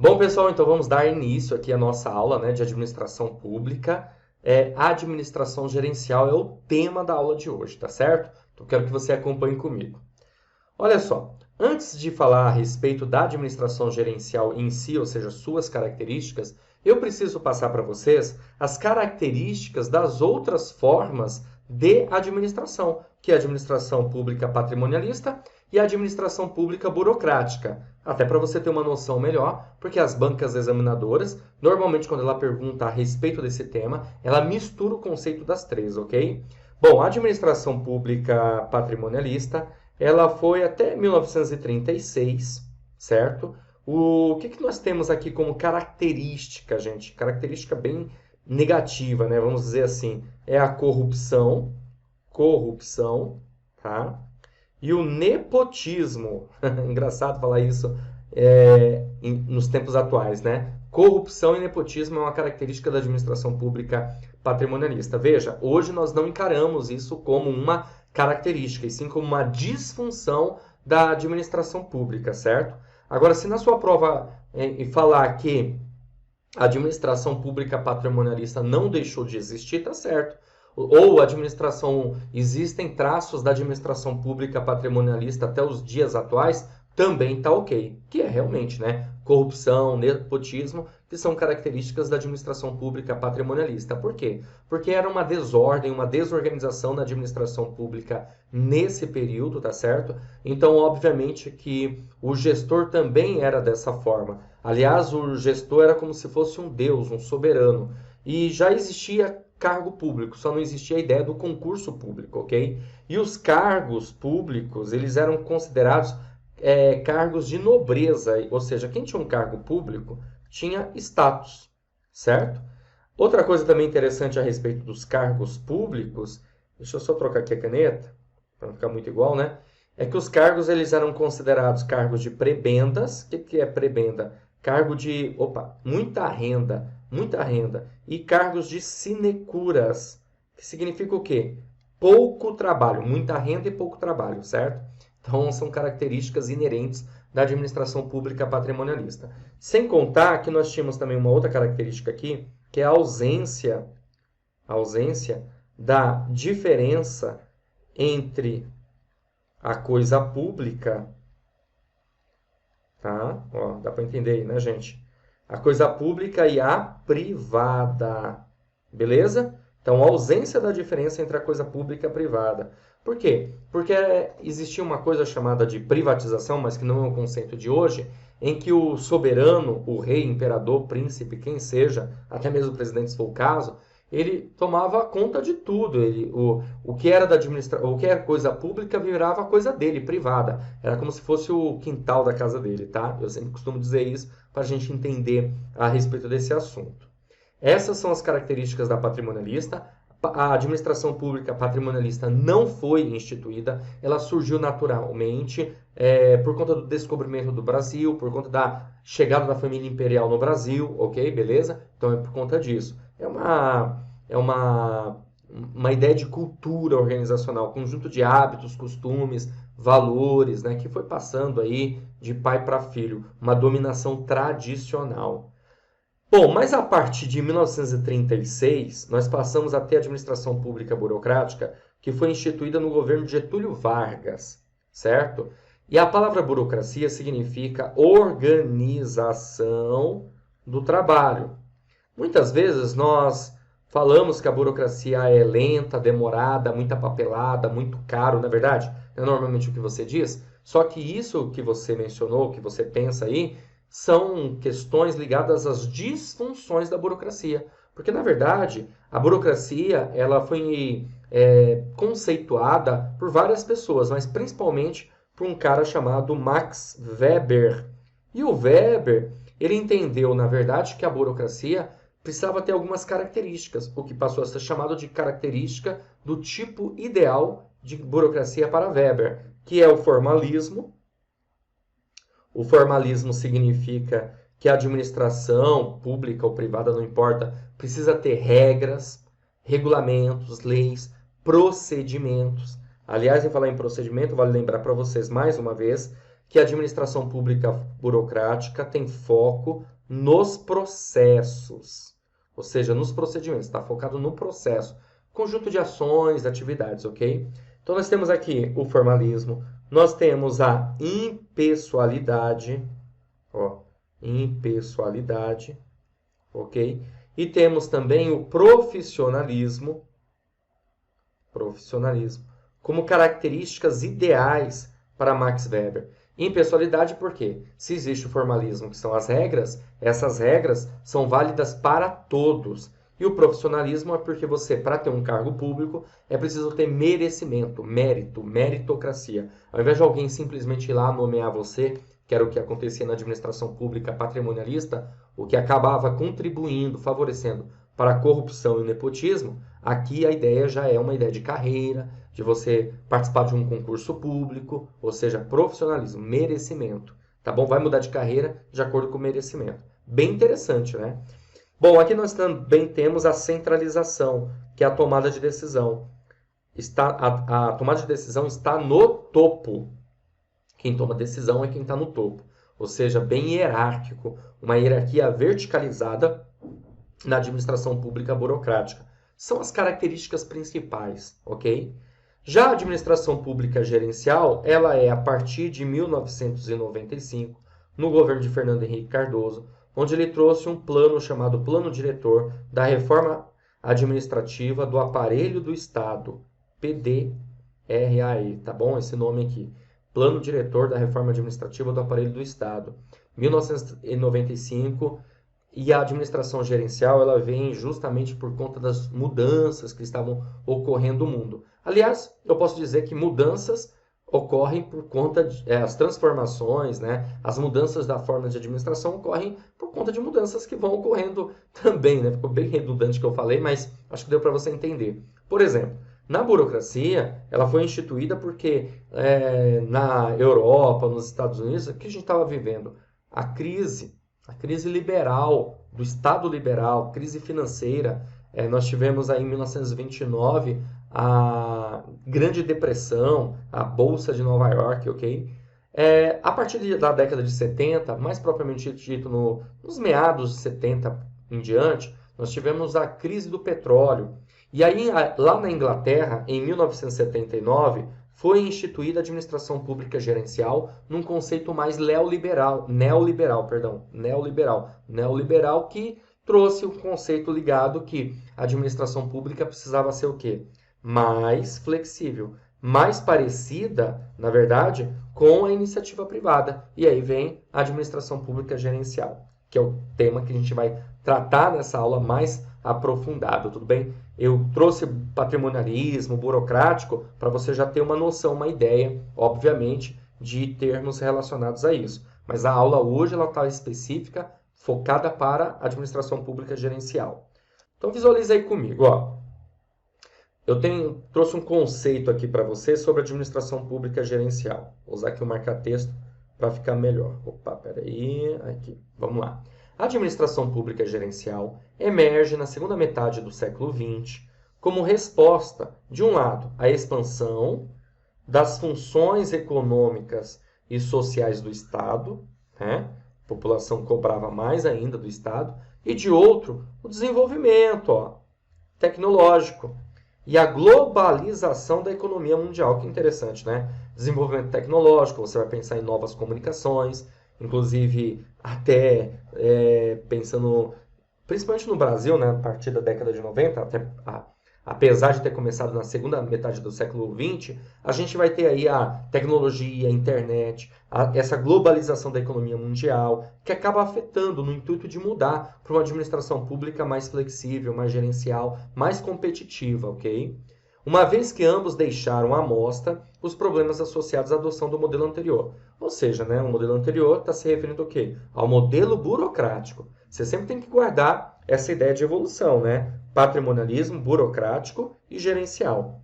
Bom, pessoal, então vamos dar início aqui à nossa aula, né, de administração pública. A administração gerencial é o tema da aula de hoje, tá certo? Então quero que você acompanhe comigo. Olha só, antes de falar a respeito da administração gerencial em si, ou seja, suas características, eu preciso passar para vocês as características das outras formas de administração, que é a administração pública patrimonialista e a administração pública burocrática. Até para você ter uma noção melhor, porque as bancas examinadoras, normalmente quando ela pergunta a respeito desse tema, ela mistura o conceito das três, ok? Bom, a administração pública patrimonialista ela foi até 1936, certo? O que nós temos aqui como característica, gente? Característica bem negativa, né? Vamos dizer assim, é a corrupção, tá? E o nepotismo. Engraçado falar isso nos tempos atuais, né? Corrupção e nepotismo é uma característica da administração pública patrimonialista. Veja, hoje nós não encaramos isso como uma característica, e sim como uma disfunção da administração pública, certo? Agora, se na sua prova falar que a administração pública patrimonialista não deixou de existir, tá certo. Ou existem traços da administração pública patrimonialista até os dias atuais, também tá ok. Que é realmente, né? Corrupção, nepotismo, que são características da administração pública patrimonialista. Por quê? Porque era uma desordem, uma desorganização na administração pública nesse período, tá certo? Então, obviamente que o gestor também era dessa forma. Aliás, o gestor era como se fosse um deus, um soberano. E já existia cargo público, só não existia a ideia do concurso público, ok? E os cargos públicos, eles eram considerados cargos de nobreza, ou seja, quem tinha um cargo público tinha status, certo? Outra coisa também interessante a respeito dos cargos públicos, deixa eu só trocar aqui a caneta, para não ficar muito igual, né? É que os cargos eles eram considerados cargos de prebendas. O que é prebenda? Cargo de, muita renda, e cargos de sinecuras, que significa o quê? Pouco trabalho, muita renda e pouco trabalho, certo? Então, são características inerentes da administração pública patrimonialista. Sem contar que nós tínhamos também uma outra característica aqui, que é a ausência da diferença entre a coisa pública, tá? Ó, dá para entender aí, né, gente? A coisa pública e a privada, beleza? Então, a ausência da diferença entre a coisa pública e a privada. Por quê? Porque existia uma coisa chamada de privatização, mas que não é um conceito de hoje, em que o soberano, o rei, imperador, príncipe, quem seja, até mesmo o presidente se for o caso, ele tomava conta de tudo. O que era o que era coisa pública virava coisa dele, privada. Era como se fosse o quintal da casa dele, tá? Eu sempre costumo dizer isso para a gente entender a respeito desse assunto. Essas são as características da patrimonialista. A administração pública patrimonialista não foi instituída, ela surgiu naturalmente por conta do descobrimento do Brasil, por conta da chegada da família imperial no Brasil, ok? Beleza? Então é por conta disso. É uma ideia de cultura organizacional, conjunto de hábitos, costumes, valores, né, que foi passando aí de pai para filho, uma dominação tradicional. Bom, mas a partir de 1936, nós passamos a ter a administração pública burocrática, que foi instituída no governo de Getúlio Vargas, certo? E a palavra burocracia significa organização do trabalho. Muitas vezes nós falamos que a burocracia é lenta, demorada, muita papelada, muito caro, na verdade, é normalmente o que você diz. Só que isso que você mencionou, que você pensa aí, são questões ligadas às disfunções da burocracia. Porque, na verdade, a burocracia ela foi conceituada por várias pessoas, mas principalmente por um cara chamado Max Weber. E o Weber, ele entendeu, na verdade, que a burocracia precisava ter algumas características, o que passou a ser chamado de característica do tipo ideal de burocracia para Weber, que é o formalismo. O formalismo significa que a administração pública ou privada, não importa, precisa ter regras, regulamentos, leis, procedimentos. Aliás, em falar em procedimento, vale lembrar para vocês mais uma vez que a administração pública burocrática tem foco nos processos, ou seja, nos procedimentos, está focado no processo, conjunto de ações, atividades, ok? Então, nós temos aqui o formalismo, nós temos a impessoalidade, ok? E temos também o profissionalismo, como características ideais para Max Weber. Impessoalidade por quê? Se existe o formalismo, que são as regras, essas regras são válidas para todos. E o profissionalismo é porque você, para ter um cargo público, é preciso ter merecimento, mérito, meritocracia. Ao invés de alguém simplesmente ir lá nomear você, que era o que acontecia na administração pública patrimonialista, o que acabava contribuindo, favorecendo para a corrupção e o nepotismo, aqui a ideia já é uma ideia de carreira, de você participar de um concurso público, ou seja, profissionalismo, merecimento. Tá bom? Vai mudar de carreira de acordo com o merecimento. Bem interessante, né? Bom, aqui nós também temos a centralização, que é a tomada de decisão. A tomada de decisão está no topo. Quem toma decisão é quem está no topo. Ou seja, bem hierárquico, uma hierarquia verticalizada na administração pública burocrática. São as características principais, ok? Já a administração pública gerencial, ela é a partir de 1995, no governo de Fernando Henrique Cardoso, onde ele trouxe um plano chamado Plano Diretor da Reforma Administrativa do Aparelho do Estado, PDRAE, tá bom? Esse nome aqui. Plano Diretor da Reforma Administrativa do Aparelho do Estado, 1995, e a administração gerencial ela vem justamente por conta das mudanças que estavam ocorrendo no mundo. Aliás, eu posso dizer que mudanças ocorrem por conta as transformações, né? As mudanças da forma de administração ocorrem por conta de mudanças que vão ocorrendo também, né? Ficou bem redundante o que eu falei, mas acho que deu para você entender. Por exemplo, na burocracia, ela foi instituída porque na Europa, nos Estados Unidos, o que a gente estava vivendo? A crise liberal, do Estado liberal, crise financeira. Nós tivemos aí em 1929 a Grande Depressão, a Bolsa de Nova York, ok? A partir da década de 70, mais propriamente dito nos meados de 70 em diante, nós tivemos a crise do petróleo. E aí, lá na Inglaterra, em 1979, foi instituída a administração pública gerencial num conceito mais neoliberal, que trouxe o conceito ligado que a administração pública precisava ser o quê? Mais flexível, mais parecida, na verdade, com a iniciativa privada. E aí vem a administração pública gerencial, que é o tema que a gente vai tratar nessa aula mais aprofundado, tudo bem? Eu trouxe patrimonialismo, burocrático, para você já ter uma noção, uma ideia, obviamente, de termos relacionados a isso. Mas a aula hoje ela está específica, focada para a administração pública gerencial. Então visualize aí comigo, ó. Eu trouxe um conceito aqui para você sobre administração pública gerencial. Vou usar aqui o marca-texto para ficar melhor. Opa, peraí, aqui, vamos lá. A administração pública gerencial emerge na segunda metade do século XX como resposta, de um lado, à expansão das funções econômicas e sociais do Estado, né? A população cobrava mais ainda do Estado, e de outro, o desenvolvimento tecnológico e a globalização da economia mundial. Que interessante, né? Desenvolvimento tecnológico, você vai pensar em novas comunicações, inclusive até pensando, principalmente no Brasil, né, a partir da década de 90, apesar de ter começado na segunda metade do século XX, a gente vai ter aí a tecnologia, a internet, essa globalização da economia mundial, que acaba afetando no intuito de mudar para uma administração pública mais flexível, mais gerencial, mais competitiva, ok? Uma vez que ambos deixaram à mostra os problemas associados à adoção do modelo anterior. Ou seja, né, o modelo anterior está se referindo ao quê? Ao modelo burocrático. Você sempre tem que guardar essa ideia de evolução, né? Patrimonialismo, burocrático e gerencial.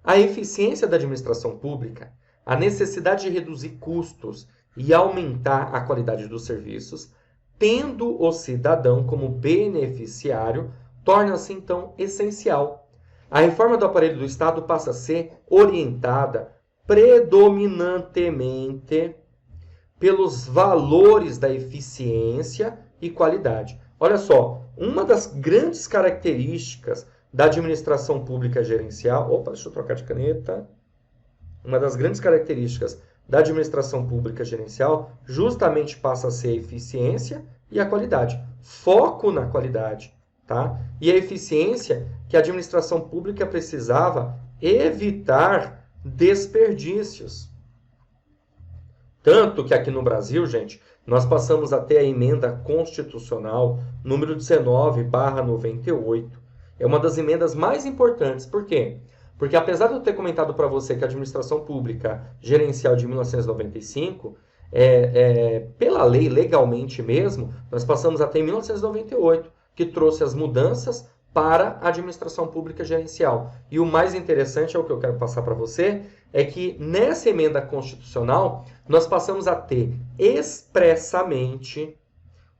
A eficiência da administração pública, a necessidade de reduzir custos e aumentar a qualidade dos serviços, tendo o cidadão como beneficiário, torna-se então essencial. A reforma do aparelho do Estado passa a ser orientada predominantemente pelos valores da eficiência e qualidade. Olha só, uma das grandes características da administração pública gerencial... Opa, deixa eu trocar de caneta. Uma das grandes características da administração pública gerencial justamente passa a ser a eficiência e a qualidade. Foco na qualidade, tá? E a eficiência que a administração pública precisava evitar desperdícios. Tanto que aqui no Brasil, gente, nós passamos a ter a emenda constitucional número 19/98. É uma das emendas mais importantes. Por quê? Porque apesar de eu ter comentado para você que a administração pública gerencial de 1995, pela lei, legalmente mesmo, nós passamos até em 1998, que trouxe as mudanças para a administração pública gerencial. E o mais interessante, é o que eu quero passar para você, é que nessa emenda constitucional, nós passamos a ter expressamente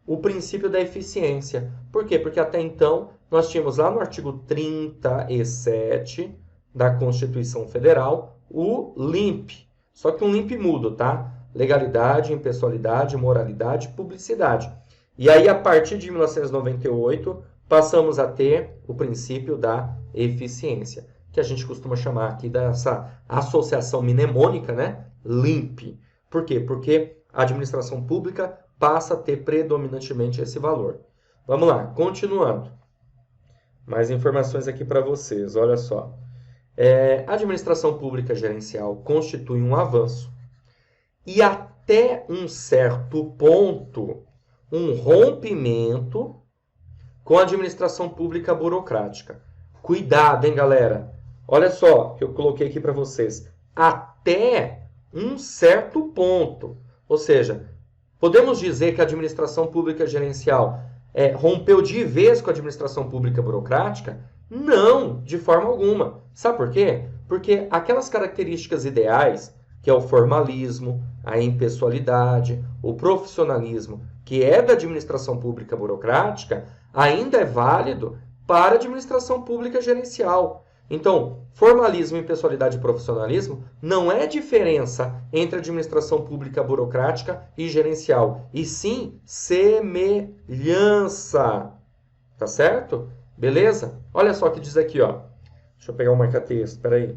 o princípio da eficiência. Por quê? Porque até então, nós tínhamos lá no artigo 37 da Constituição Federal, o LIMP. Só que um LIMP mudo, tá? Legalidade, impessoalidade, moralidade, publicidade. E aí, a partir de 1998, passamos a ter o princípio da eficiência, que a gente costuma chamar aqui dessa associação mnemônica, né? LIMP. Por quê? Porque a administração pública passa a ter predominantemente esse valor. Vamos lá, continuando. Mais informações aqui para vocês, olha só. A administração pública gerencial constitui um avanço e até um certo ponto um rompimento com a administração pública burocrática. Cuidado, hein, galera? Olha só, que eu coloquei aqui para vocês. Até um certo ponto. Ou seja, podemos dizer que a administração pública gerencial rompeu de vez com a administração pública burocrática? Não, de forma alguma. Sabe por quê? Porque aquelas características ideais, que é o formalismo, a impessoalidade, o profissionalismo, que é da administração pública burocrática, ainda é válido para a administração pública gerencial. Então, formalismo, impessoalidade e profissionalismo não é diferença entre administração pública burocrática e gerencial, e sim semelhança. Tá certo? Beleza? Olha só o que diz aqui, ó. Deixa eu pegar o marca-texto, espera aí.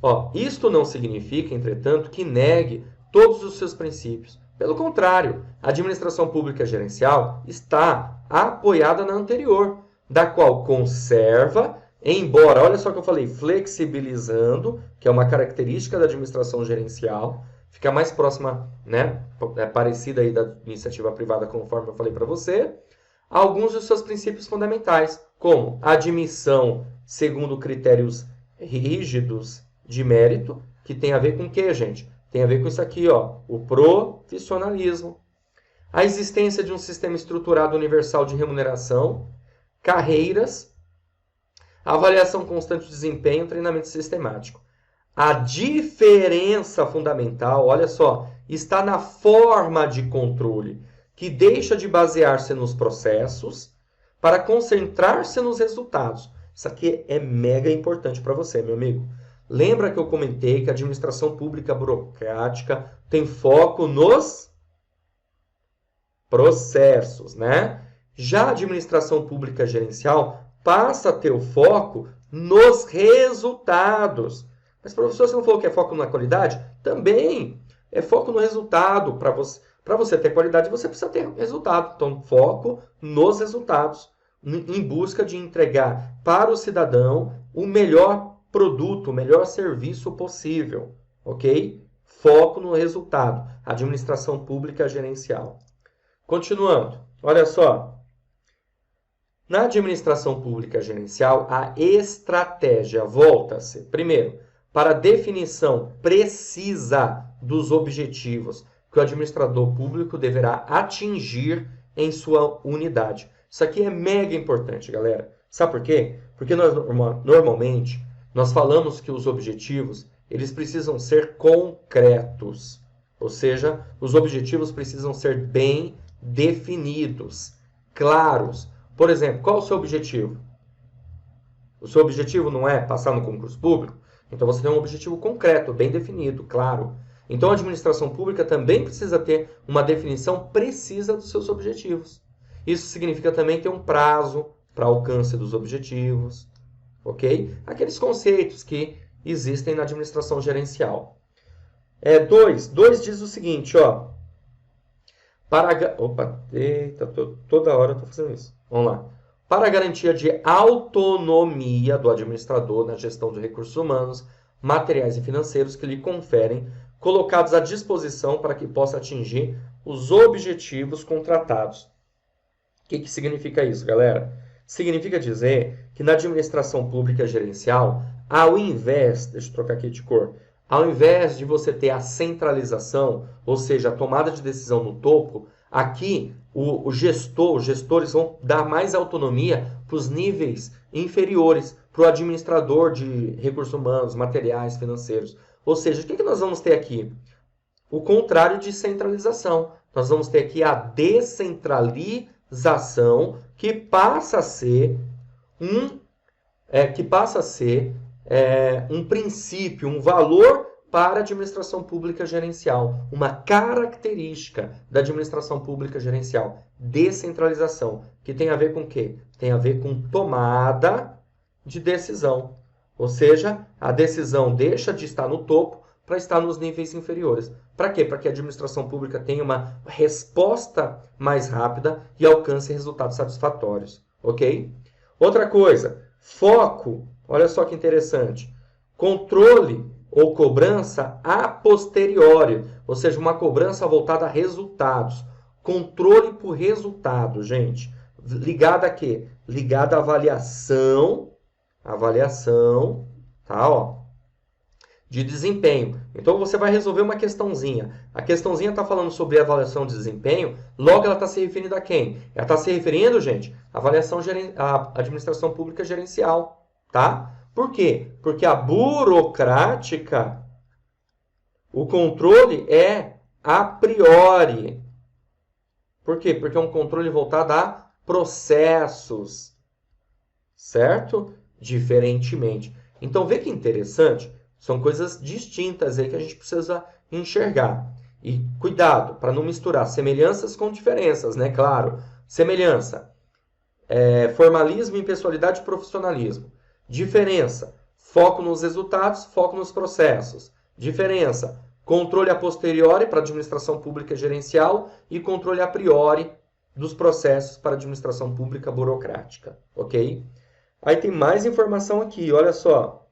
Ó, isto não significa, entretanto, que negue todos os seus princípios. Pelo contrário, a administração pública gerencial está apoiada na anterior, da qual conserva, embora, olha só o que eu falei, flexibilizando, que é uma característica da administração gerencial, fica mais próxima, né, parecida aí da iniciativa privada, conforme eu falei para você, alguns dos seus princípios fundamentais, como admissão segundo critérios rígidos de mérito, que tem a ver com o quê, gente? Tem a ver com isso aqui, ó, o profissionalismo, a existência de um sistema estruturado universal de remuneração, carreiras, avaliação constante de desempenho, treinamento sistemático. A diferença fundamental, olha só, está na forma de controle, que deixa de basear-se nos processos para concentrar-se nos resultados. Isso aqui é mega importante para você, meu amigo. Lembra que eu comentei que a administração pública burocrática tem foco nos processos, né? Já a administração pública gerencial passa a ter o foco nos resultados. Mas, professor, você não falou que é foco na qualidade? Também é foco no resultado. Para você ter qualidade, você precisa ter resultado. Então, foco nos resultados, em busca de entregar para o cidadão o melhor produto, o melhor serviço possível, ok? Foco no resultado, administração pública gerencial. Continuando, olha só. Na administração pública gerencial, a estratégia volta-se, primeiro, para a definição precisa dos objetivos que o administrador público deverá atingir em sua unidade. Isso aqui é mega importante, galera. Sabe por quê? Porque normalmente nós falamos que os objetivos eles precisam ser concretos. Ou seja, os objetivos precisam ser bem definidos, claros. Por exemplo, qual é o seu objetivo? O seu objetivo não é passar no concurso público? Então você tem um objetivo concreto, bem definido, claro. Então, a administração pública também precisa ter uma definição precisa dos seus objetivos. Isso significa também ter um prazo para alcance dos objetivos, ok? Aqueles conceitos que existem na administração gerencial. 2 diz o seguinte, ó. Toda hora eu estou fazendo isso. Vamos lá. Para a garantia de autonomia do administrador na gestão de recursos humanos, materiais e financeiros que lhe conferem, colocados à disposição para que possa atingir os objetivos contratados. O que significa isso, galera? Significa dizer que na administração pública gerencial, ao invés, deixa eu trocar aqui de cor, ao invés de você ter a centralização, ou seja, a tomada de decisão no topo, aqui os gestores vão dar mais autonomia para os níveis inferiores, para o administrador de recursos humanos, materiais, financeiros. Ou seja, o que nós vamos ter aqui? O contrário de centralização. Nós vamos ter aqui a descentralização, que passa a ser um princípio, um valor para a administração pública gerencial. Uma característica da administração pública gerencial. Descentralização. Que tem a ver com o quê? Tem a ver com tomada de decisão. Ou seja, a decisão deixa de estar no topo para estar nos níveis inferiores. Para quê? Para que a administração pública tenha uma resposta mais rápida e alcance resultados satisfatórios. Ok? Outra coisa, foco. Olha só que interessante. Controle ou cobrança a posteriori, ou seja, uma cobrança voltada a resultados. Controle por resultado, gente. Ligada a quê? Ligada à avaliação, tá, ó, de desempenho. Então, você vai resolver uma questãozinha. A questãozinha está falando sobre avaliação de desempenho, logo ela está se referindo a quem? Ela está se referindo, gente, à administração pública gerencial, tá? Por quê? Porque a burocrática, o controle é a priori. Por quê? Porque é um controle voltado a processos, certo? Diferentemente. Então, vê que interessante, são coisas distintas aí que a gente precisa enxergar. E cuidado, para não misturar semelhanças com diferenças, né? Claro, semelhança, formalismo, impessoalidade e profissionalismo. Diferença, foco nos resultados, foco nos processos. Diferença, controle a posteriori para a administração pública gerencial e controle a priori dos processos para a administração pública burocrática, ok? Aí tem mais informação aqui, olha só.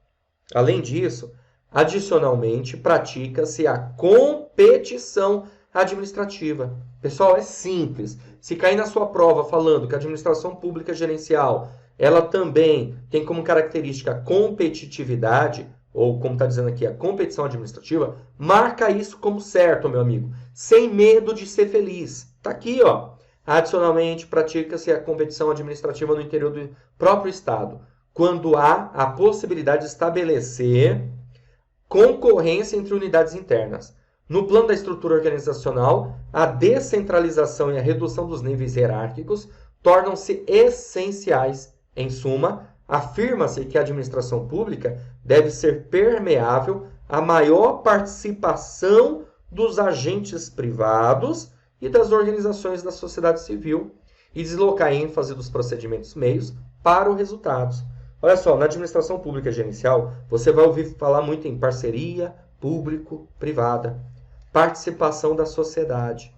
Além disso, adicionalmente, pratica-se a competição administrativa. Pessoal, é simples. Se cair na sua prova falando que a administração pública gerencial, ela também tem como característica a competitividade, ou como está dizendo aqui, a competição administrativa, marca isso como certo, meu amigo. Sem medo de ser feliz. Está aqui, ó. Adicionalmente, pratica-se a competição administrativa no interior do próprio Estado, quando há a possibilidade de estabelecer concorrência entre unidades internas. No plano da estrutura organizacional, a descentralização e a redução dos níveis hierárquicos tornam-se essenciais. Em suma, afirma-se que a administração pública deve ser permeável à maior participação dos agentes privados e das organizações da sociedade civil e deslocar a ênfase dos procedimentos meios para os resultados. Olha só, na administração pública gerencial, você vai ouvir falar muito em parceria público-privada, participação da sociedade.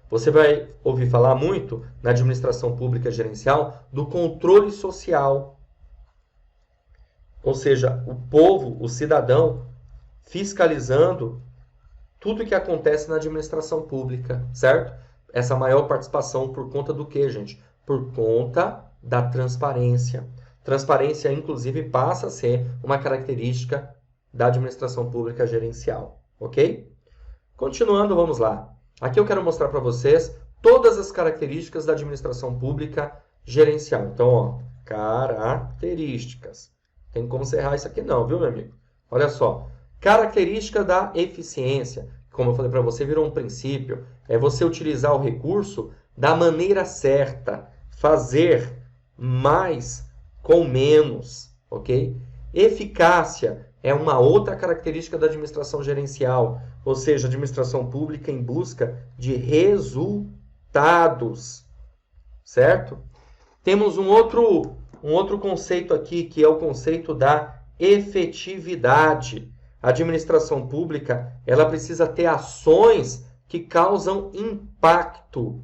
Você vai ouvir falar muito na administração pública gerencial do controle social. Ou seja, o povo, o cidadão, fiscalizando tudo que acontece na administração pública, certo? Essa maior participação por conta do quê, gente? Por conta da transparência. Transparência, inclusive, passa a ser uma característica da administração pública gerencial, ok? Continuando, vamos lá. Aqui eu quero mostrar para vocês todas as características da administração pública gerencial. Então, ó, características. Tem como você errar isso aqui não, viu, meu amigo? Olha só. Característica da eficiência. Como eu falei para você, virou um princípio. É você utilizar o recurso da maneira certa. Fazer mais com menos, ok? Eficácia é uma outra característica da administração gerencial, ou seja, administração pública em busca de resultados, certo? Temos um outro conceito aqui, que é o conceito da efetividade. A administração pública, ela precisa ter ações que causam impacto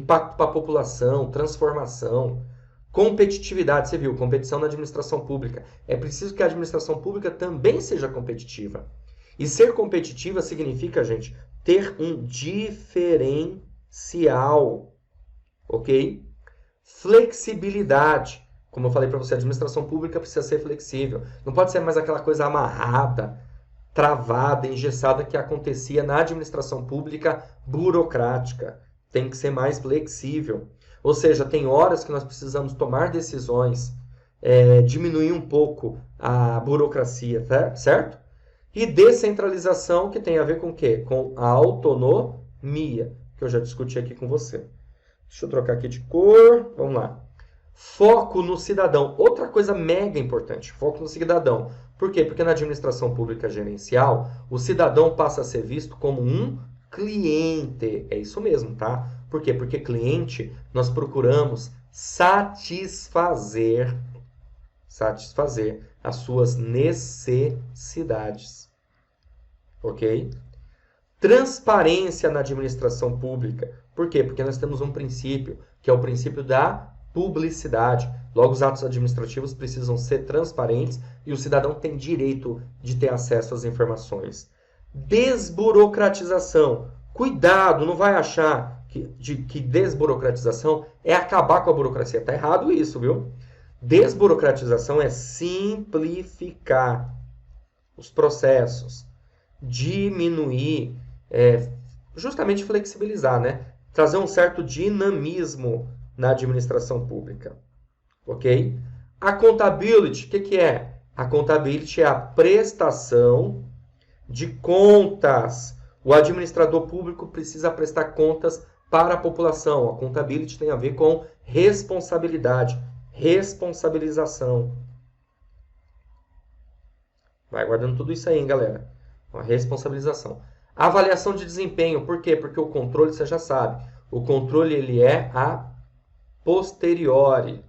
para a população, transformação, competitividade. Você viu, competição na administração pública. É preciso que a administração pública também seja competitiva. E ser competitiva significa, gente, ter um diferencial, ok? Flexibilidade. Como eu falei para você, a administração pública precisa ser flexível. Não pode ser mais aquela coisa amarrada, travada, engessada que acontecia na administração pública burocrática. Tem que ser mais flexível. Ou seja, tem horas que nós precisamos tomar decisões, diminuir um pouco a burocracia, certo? E descentralização, que tem a ver com o quê? Com a autonomia, que eu já discuti aqui com você. Deixa eu trocar aqui de cor. Vamos lá. Foco no cidadão. Outra coisa mega importante, foco no cidadão. Por quê? Porque na administração pública gerencial, o cidadão passa a ser visto como um cliente. É isso mesmo, tá? Por quê? Porque cliente, nós procuramos satisfazer as suas necessidades. Ok? Transparência na administração pública. Por quê? Porque nós temos um princípio, que é o princípio da publicidade. Logo, os atos administrativos precisam ser transparentes e o cidadão tem direito de ter acesso às informações. Desburocratização. Cuidado, não vai achar que desburocratização é acabar com a burocracia. Está errado isso, viu? Desburocratização é simplificar os processos, diminuir, justamente flexibilizar, né? Trazer um certo dinamismo na administração pública, ok? Accountability, o que é? Accountability é a prestação de contas. O administrador público precisa prestar contas para a população. A accountability tem a ver com responsabilidade, responsabilização. Vai guardando tudo isso aí, hein, galera? A responsabilização. Avaliação de desempenho, por quê? Porque o controle, você já sabe, o controle ele é a posteriori.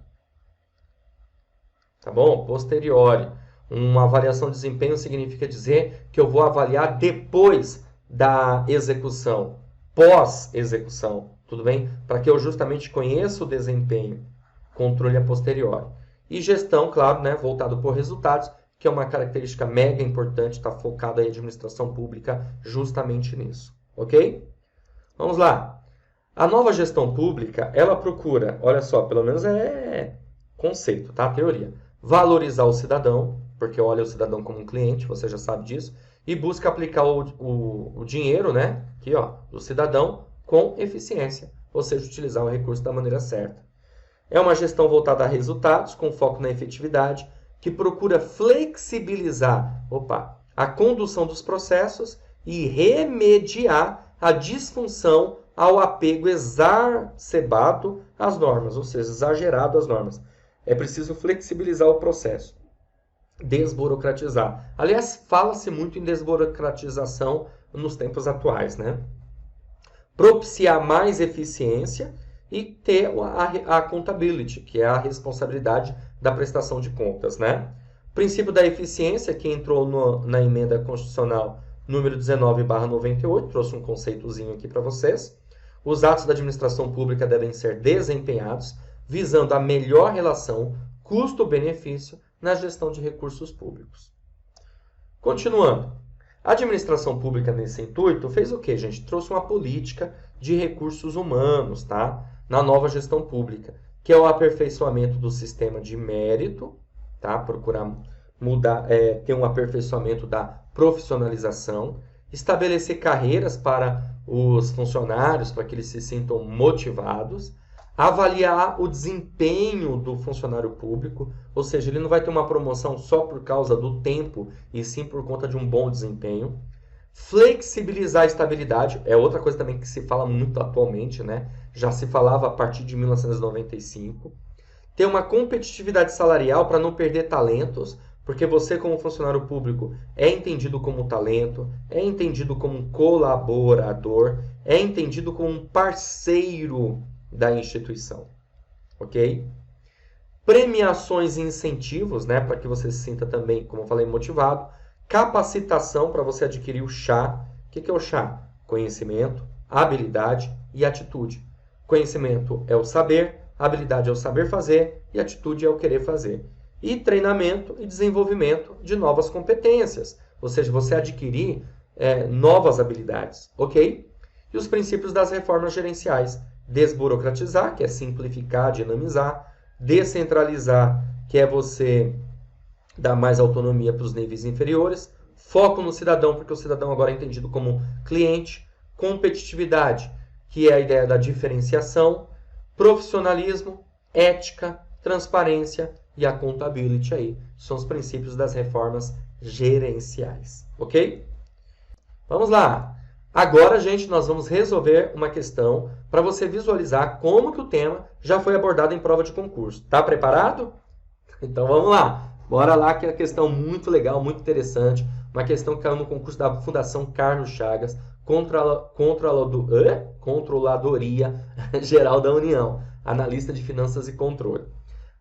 Tá bom? Posteriori. Uma avaliação de desempenho significa dizer que eu vou avaliar depois da execução, pós-execução, tudo bem? Para que eu justamente conheça o desempenho. Controle a posteriori. E gestão, claro, né, voltado por resultados, que é uma característica mega importante, está focada em administração pública justamente nisso, ok? Vamos lá. A nova gestão pública, ela procura, olha só, pelo menos é conceito, tá? Teoria. Valorizar o cidadão, porque olha o cidadão como um cliente, você já sabe disso, e busca aplicar o dinheiro, né, aqui, ó, do cidadão com eficiência, ou seja, utilizar o recurso da maneira certa. É uma gestão voltada a resultados, com foco na efetividade, que procura flexibilizar a condução dos processos e remediar a disfunção ao apego exacerbado às normas, ou seja, exagerado às normas. É preciso flexibilizar o processo, desburocratizar. Aliás, fala-se muito em desburocratização nos tempos atuais, né? Propiciar mais eficiência e ter a accountability, que é a responsabilidade da prestação de contas, né? Princípio da eficiência, que entrou na emenda constitucional número 19/98, trouxe um conceitozinho aqui para vocês. Os atos da administração pública devem ser desempenhados visando a melhor relação custo-benefício na gestão de recursos públicos. Continuando, a administração pública nesse intuito fez o quê, gente? Trouxe uma política de recursos humanos, tá? Na nova gestão pública, que é o aperfeiçoamento do sistema de mérito, tá? Procurar mudar, ter um aperfeiçoamento da profissionalização, estabelecer carreiras para os funcionários, para que eles se sintam motivados, avaliar o desempenho do funcionário público, ou seja, ele não vai ter uma promoção só por causa do tempo, e sim por conta de um bom desempenho. Flexibilizar a estabilidade, é outra coisa também que se fala muito atualmente, né? Já se falava a partir de 1995. Ter uma competitividade salarial para não perder talentos, Porque você, como funcionário público, é entendido como talento, é entendido como um colaborador, é entendido como um parceiro da instituição. Ok? Premiações e incentivos, né, para que você se sinta também, como eu falei, motivado. Capacitação para você adquirir o chá. O que é o chá? Conhecimento, habilidade e atitude. Conhecimento é o saber, habilidade é o saber fazer e atitude é o querer fazer. E treinamento e desenvolvimento de novas competências, ou seja, você adquirir novas habilidades, ok? E os princípios das reformas gerenciais. Desburocratizar, que é simplificar, dinamizar. Descentralizar, que é você dar mais autonomia para os níveis inferiores. Foco no cidadão, porque o cidadão agora é entendido como cliente. Competitividade, que é a ideia da diferenciação. Profissionalismo, ética, transparência e accountability aí. São os princípios das reformas gerenciais, ok? Vamos lá. Agora, gente, nós vamos resolver uma questão para você visualizar como que o tema já foi abordado em prova de concurso. Tá preparado? Então vamos lá. Bora lá, que é uma questão muito legal, muito interessante. Uma questão que caiu no concurso da Fundação Carlos Chagas, Controladoria Geral da União, analista de finanças e controle.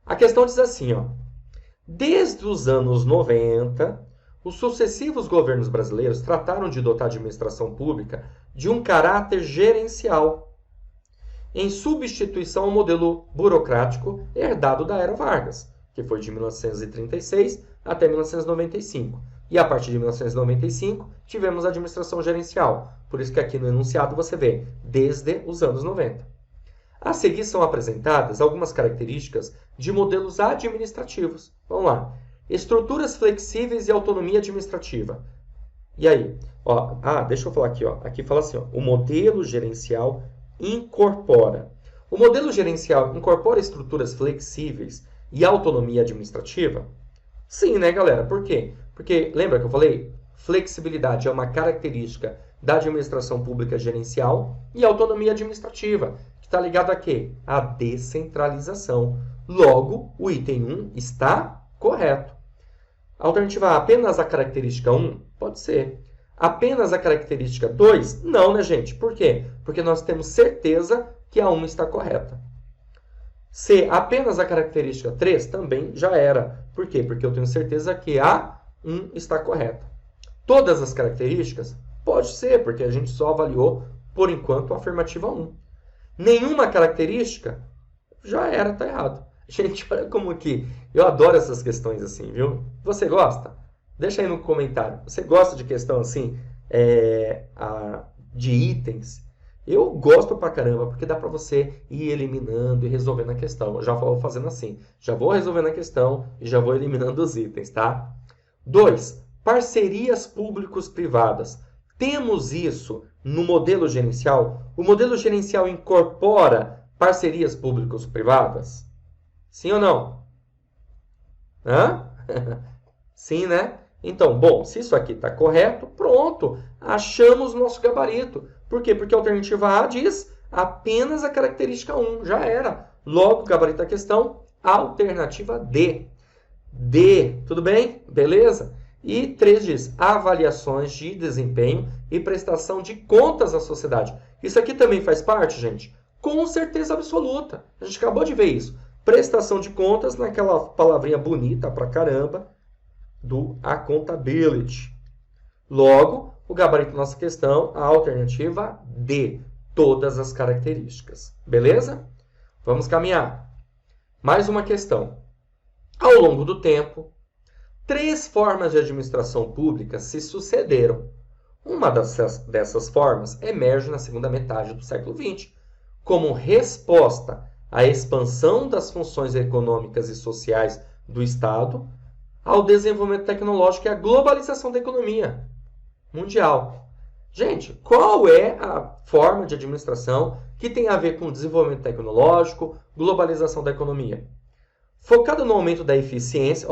A questão diz assim, ó. Desde os anos 90, os sucessivos governos brasileiros trataram de dotar a administração pública de um caráter gerencial, em substituição ao modelo burocrático herdado da Era Vargas, que foi de 1936 até 1995. E a partir de 1995, tivemos a administração gerencial. Por isso que aqui no enunciado você vê, desde os anos 90. A seguir são apresentadas algumas características de modelos administrativos. Vamos lá. Estruturas flexíveis e autonomia administrativa. E aí? Ó, deixa eu falar aqui. Ó. Aqui fala assim, ó, o modelo gerencial incorpora. O modelo gerencial incorpora estruturas flexíveis e autonomia administrativa? Sim, né, galera? Por quê? Porque, lembra que eu falei? Flexibilidade é uma característica da administração pública gerencial e autonomia administrativa, que está ligado a quê? A descentralização. Logo, o item 1 está correto. Alternativa A, apenas a característica 1? Pode ser. Apenas a característica 2? Não, né, gente? Por quê? Porque nós temos certeza que a 1 está correta. C, apenas a característica 3? Também já era. Por quê? Porque eu tenho certeza que a 1 está correta. Todas as características? Pode ser, porque a gente só avaliou, por enquanto, a afirmativa 1. Nenhuma característica? Já era, está errado. Gente, olha como que eu adoro essas questões assim, viu? Você gosta? Deixa aí no comentário. Você gosta de questão assim, de itens? Eu gosto pra caramba, porque dá pra você ir eliminando e resolvendo a questão. Eu já vou fazendo assim. Já vou resolvendo a questão e já vou eliminando os itens, tá? 2. Parcerias públicos-privadas. Temos isso no modelo gerencial? O modelo gerencial incorpora parcerias públicos-privadas? Sim ou não? Hã? Sim, né? Então, bom, se isso aqui está correto, pronto, achamos o nosso gabarito. Por quê? Porque a alternativa A diz apenas a característica 1, já era. Logo, gabarito da questão, alternativa D. D, tudo bem? Beleza? E 3 diz avaliações de desempenho e prestação de contas à sociedade. Isso aqui também faz parte, gente? Com certeza absoluta. A gente acabou de ver isso. Prestação de contas naquela palavrinha bonita pra caramba do accountability. Logo, o gabarito da nossa questão, a alternativa D, todas as características. Beleza? Vamos caminhar. Mais uma questão. Ao longo do tempo, 3 formas de administração pública se sucederam. Uma dessas formas emerge na segunda metade do século XX, como resposta à expansão das funções econômicas e sociais do Estado, ao desenvolvimento tecnológico e à globalização da economia mundial. Gente, qual é a forma de administração que tem a ver com desenvolvimento tecnológico, globalização da economia? Focada no aumento da eficiência,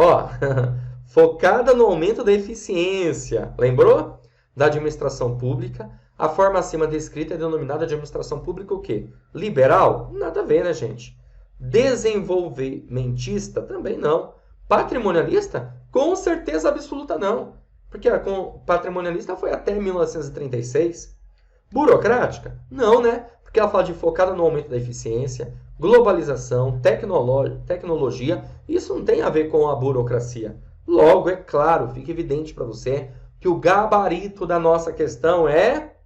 focada no aumento da eficiência, lembrou? Da administração pública. A forma acima descrita é denominada administração pública o quê? Liberal? Nada a ver, né, gente? Desenvolvimentista? Também não. Patrimonialista? Com certeza absoluta não. Porque a patrimonialista foi até 1936. Burocrática? Não, né? Porque ela fala de focada no aumento da eficiência, globalização, tecnologia. Isso não tem a ver com a burocracia. Logo, é claro, fica evidente para você que o gabarito da nossa questão é...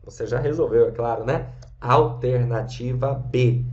Você já resolveu, é claro, né? Alternativa B.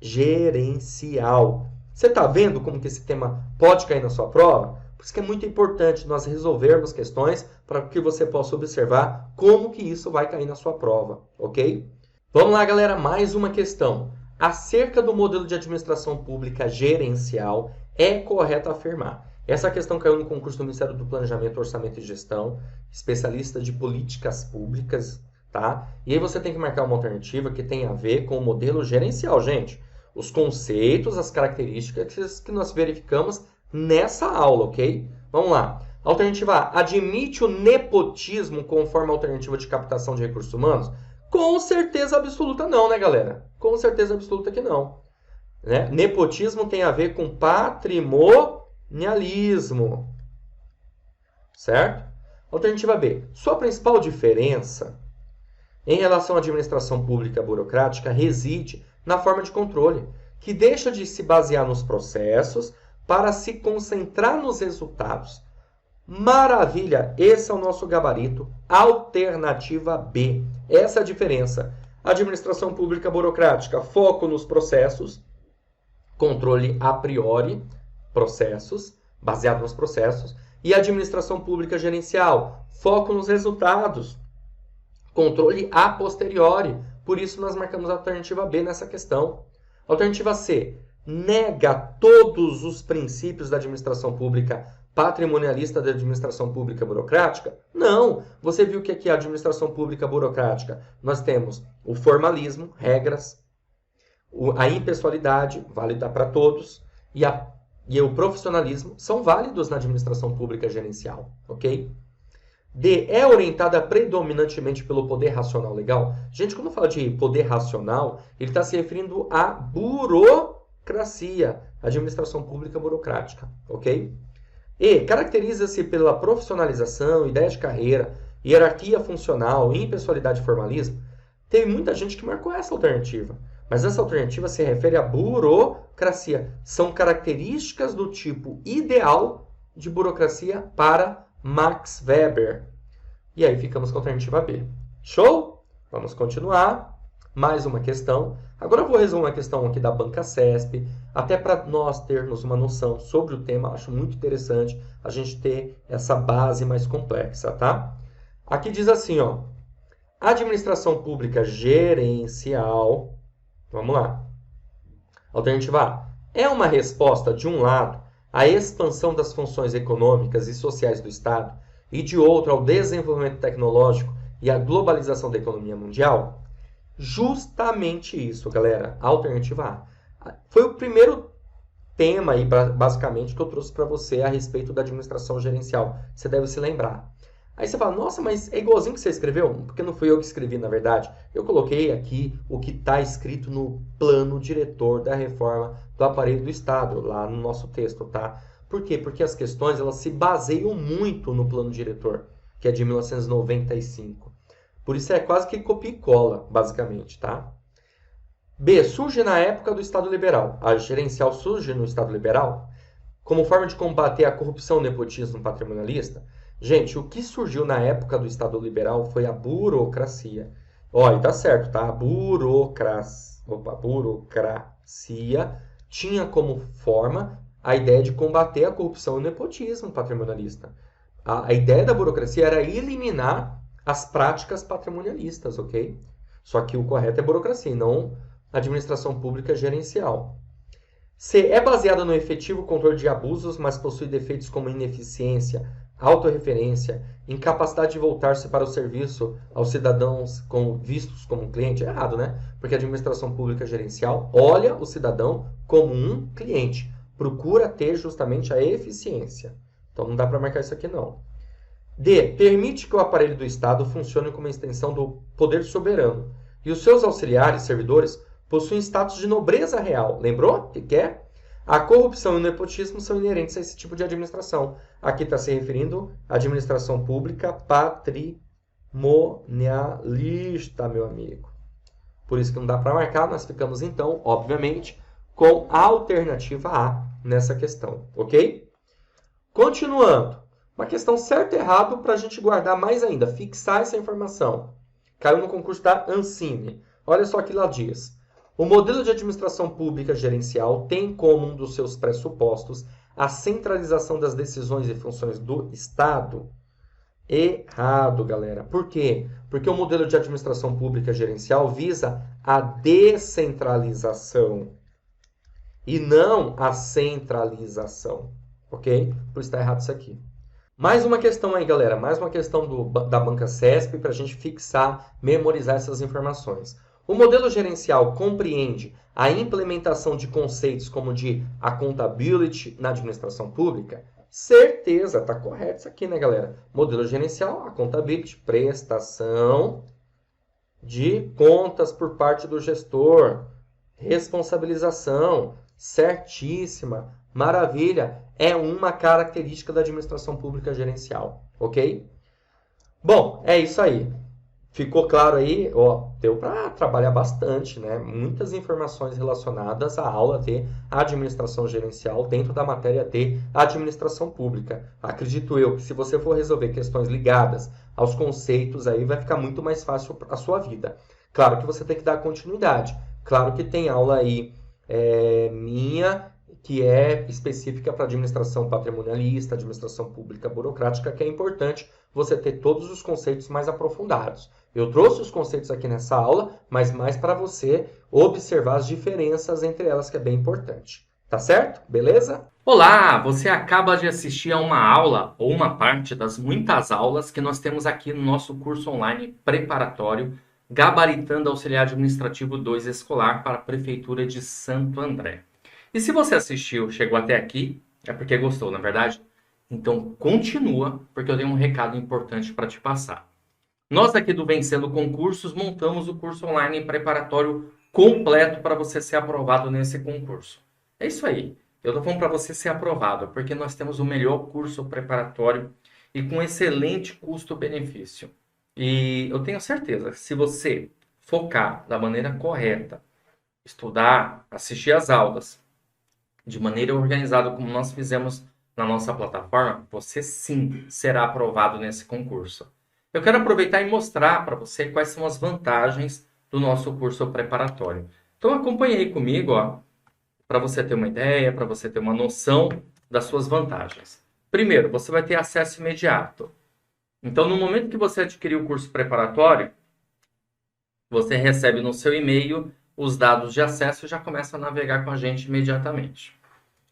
Gerencial. Você está vendo como que esse tema pode cair na sua prova? Por isso que é muito importante nós resolvermos questões para que você possa observar como que isso vai cair na sua prova, ok? Vamos lá, galera, mais uma questão. Acerca do modelo de administração pública gerencial, é correto afirmar. Essa questão caiu no concurso do Ministério do Planejamento, Orçamento e Gestão, especialista de políticas públicas, tá? E aí você tem que marcar uma alternativa que tem a ver com o modelo gerencial, gente. Os conceitos, as características que nós verificamos nessa aula, ok? Vamos lá. Alternativa A. Admite o nepotismo conforme a alternativa de captação de recursos humanos? Com certeza absoluta não, né, galera? Com certeza absoluta que não. Né? Nepotismo tem a ver com patrimonialismo. Certo? Alternativa B. Sua principal diferença em relação à administração pública burocrática reside na forma de controle, que deixa de se basear nos processos para se concentrar nos resultados. Maravilha! Esse é o nosso gabarito. Alternativa B. Essa é a diferença. Administração pública burocrática, foco nos processos, controle a priori, processos, baseado nos processos, e administração pública gerencial, foco nos resultados, controle a posteriori. Por isso nós marcamos a alternativa B nessa questão. Alternativa C. Nega todos os princípios da administração pública patrimonialista da administração pública burocrática? Não. Você viu o que é a administração pública burocrática? Nós temos o formalismo, regras, a impessoalidade, válida para todos, e o profissionalismo são válidos na administração pública gerencial, ok? D. É orientada predominantemente pelo poder racional legal? Gente, quando fala de poder racional, ele está se referindo à burocracia, administração pública burocrática, ok? E. Caracteriza-se pela profissionalização, ideia de carreira, hierarquia funcional, impessoalidade e formalismo. Teve muita gente que marcou essa alternativa, mas essa alternativa se refere à burocracia. São características do tipo ideal de burocracia para Max Weber. E aí ficamos com a alternativa B. Show? Vamos continuar. Mais uma questão. Agora eu vou resolver uma questão aqui da Banca CESP, até para nós termos uma noção sobre o tema. Acho muito interessante a gente ter essa base mais complexa, tá? Aqui diz assim, ó. Administração pública gerencial. Vamos lá. Alternativa A. É uma resposta, de um lado, à expansão das funções econômicas e sociais do Estado e, de outro, ao desenvolvimento tecnológico e à globalização da economia mundial? Justamente isso, galera. Alternativa A. Foi o primeiro tema, aí, basicamente, que eu trouxe para você a respeito da administração gerencial. Você deve se lembrar. Aí você fala, nossa, mas é igualzinho que você escreveu? Porque não fui eu que escrevi, na verdade. Eu coloquei aqui o que está escrito no plano diretor da reforma do aparelho do Estado, lá no nosso texto, tá? Por quê? Porque as questões elas se baseiam muito no plano diretor, que é de 1995. Por isso é quase que copia e cola, basicamente, tá? B. Surge na época do Estado Liberal. A gerencial surge no Estado Liberal como forma de combater a corrupção e o nepotismo patrimonialista? Gente, o que surgiu na época do Estado Liberal foi a burocracia. Ó, e tá certo, tá? A burocracia tinha como forma a ideia de combater a corrupção e o nepotismo patrimonialista. A ideia da burocracia era eliminar as práticas patrimonialistas, ok? Só que o correto é burocracia, e não administração pública gerencial. C. É baseada no efetivo controle de abusos, mas possui defeitos como ineficiência, autorreferência, incapacidade de voltar-se para o serviço aos cidadãos vistos como cliente. É errado, né? Porque a administração pública gerencial olha o cidadão como um cliente. Procura ter justamente a eficiência. Então não dá para marcar isso aqui não. D. Permite que o aparelho do Estado funcione como extensão do poder soberano. E os seus auxiliares, servidores, possuem status de nobreza real. Lembrou? O que é? A corrupção e o nepotismo são inerentes a esse tipo de administração. Aqui está se referindo à administração pública patrimonialista, meu amigo. Por isso que não dá para marcar, nós ficamos então, obviamente, com a alternativa A nessa questão, ok? Continuando, uma questão certo e errado para a gente guardar mais ainda, fixar essa informação. Caiu no concurso da Ancine. Olha só o que ela diz. O modelo de administração pública gerencial tem como um dos seus pressupostos a centralização das decisões e funções do Estado. Errado, galera. Por quê? Porque o modelo de administração pública gerencial visa a descentralização e não a centralização. Ok? Por isso está errado isso aqui. Mais uma questão aí, galera. Mais uma questão da banca CESP para a gente fixar, memorizar essas informações. O modelo gerencial compreende a implementação de conceitos como de accountability na administração pública? Certeza, tá correto isso aqui, né, galera? Modelo gerencial, accountability, prestação de contas por parte do gestor, responsabilização, certíssima, maravilha, é uma característica da administração pública gerencial, ok? Bom, é isso aí. Ficou claro aí? Ó, deu para trabalhar bastante, né? Muitas informações relacionadas à aula de administração gerencial dentro da matéria de administração pública. Acredito eu que se você for resolver questões ligadas aos conceitos, aí vai ficar muito mais fácil a sua vida. Claro que você tem que dar continuidade. Claro que tem aula aí minha que é específica para administração patrimonialista, administração pública burocrática, que é importante você ter todos os conceitos mais aprofundados. Eu trouxe os conceitos aqui nessa aula, mas mais para você observar as diferenças entre elas, que é bem importante. Tá certo? Beleza? Olá, você acaba de assistir a uma aula ou uma parte das muitas aulas que nós temos aqui no nosso curso online preparatório Gabaritando Auxiliar Administrativo 2 Escolar para a Prefeitura de Santo André. E se você assistiu, chegou até aqui, é porque gostou, na é verdade? Então continua, porque eu tenho um recado importante para te passar. Nós aqui do Vencendo Concursos montamos o curso online preparatório completo para você ser aprovado nesse concurso. É isso aí. Eu estou falando para você ser aprovado, porque nós temos o melhor curso preparatório e com excelente custo-benefício. E eu tenho certeza, se você focar da maneira correta, estudar, assistir às aulas, de maneira organizada como nós fizemos na nossa plataforma, você sim será aprovado nesse concurso. Eu quero aproveitar e mostrar para você quais são as vantagens do nosso curso preparatório. Então acompanhe aí comigo, para você ter uma ideia, para você ter uma noção das suas vantagens. Primeiro, você vai ter acesso imediato. Então, no momento que você adquirir o curso preparatório, você recebe no seu e-mail os dados de acesso e já começa a navegar com a gente imediatamente.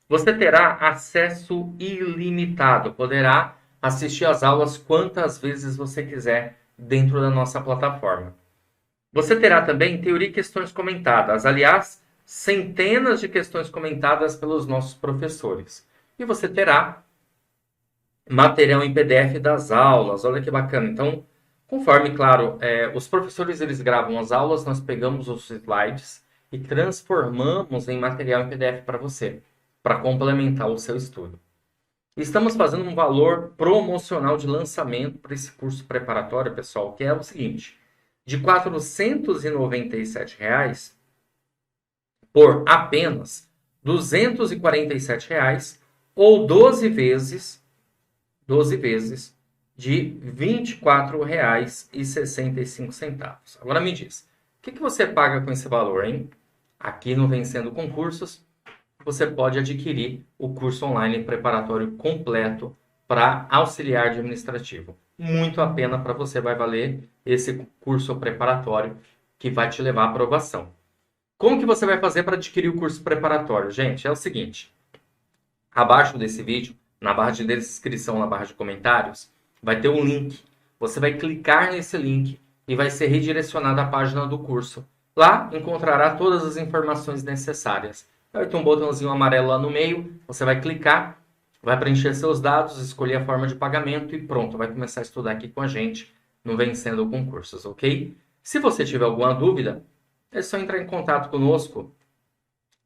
Você terá acesso ilimitado, poderá assistir às aulas quantas vezes você quiser dentro da nossa plataforma. Você terá também teoria e questões comentadas, aliás, centenas de questões comentadas pelos nossos professores. E você terá material em PDF das aulas, olha que bacana. Então, conforme, claro, os professores eles gravam as aulas, nós pegamos os slides e transformamos em material em PDF para você, para complementar o seu estudo. Estamos fazendo um valor promocional de lançamento para esse curso preparatório, pessoal, que é o seguinte, de R$ 497 por apenas R$ 247 ou 12 vezes de R$ 24,65. Agora me diz, o que você paga com esse valor, hein? Aqui no Vencendo Concursos, você pode adquirir o curso online preparatório completo para auxiliar administrativo. Muito a pena para você, vai valer esse curso preparatório que vai te levar à aprovação. Como que você vai fazer para adquirir o curso preparatório? Gente, é o seguinte, abaixo desse vídeo, na barra de descrição, na barra de comentários, vai ter um link. Você vai clicar nesse link e vai ser redirecionado à página do curso. Lá encontrará todas as informações necessárias. Vai ter um botãozinho amarelo lá no meio, você vai clicar, vai preencher seus dados, escolher a forma de pagamento e pronto, vai começar a estudar aqui com a gente no Vencendo Concursos, ok? Se você tiver alguma dúvida, é só entrar em contato conosco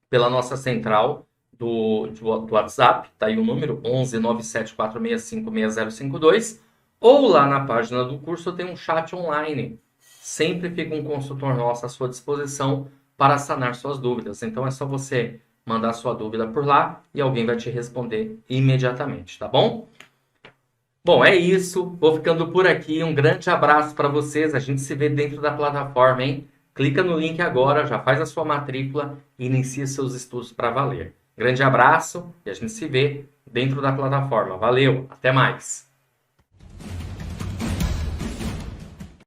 pela nossa central do WhatsApp, tá aí o número 11 97465 6052, ou lá na página do curso tem um chat online. Sempre fica um consultor nosso à sua disposição para sanar suas dúvidas. Então é só você mandar sua dúvida por lá e alguém vai te responder imediatamente, tá bom? Bom, é isso. Vou ficando por aqui. Um grande abraço para vocês. A gente se vê dentro da plataforma, hein? Clica no link agora, já faz a sua matrícula e inicia seus estudos para valer. Grande abraço e a gente se vê dentro da plataforma. Valeu, até mais!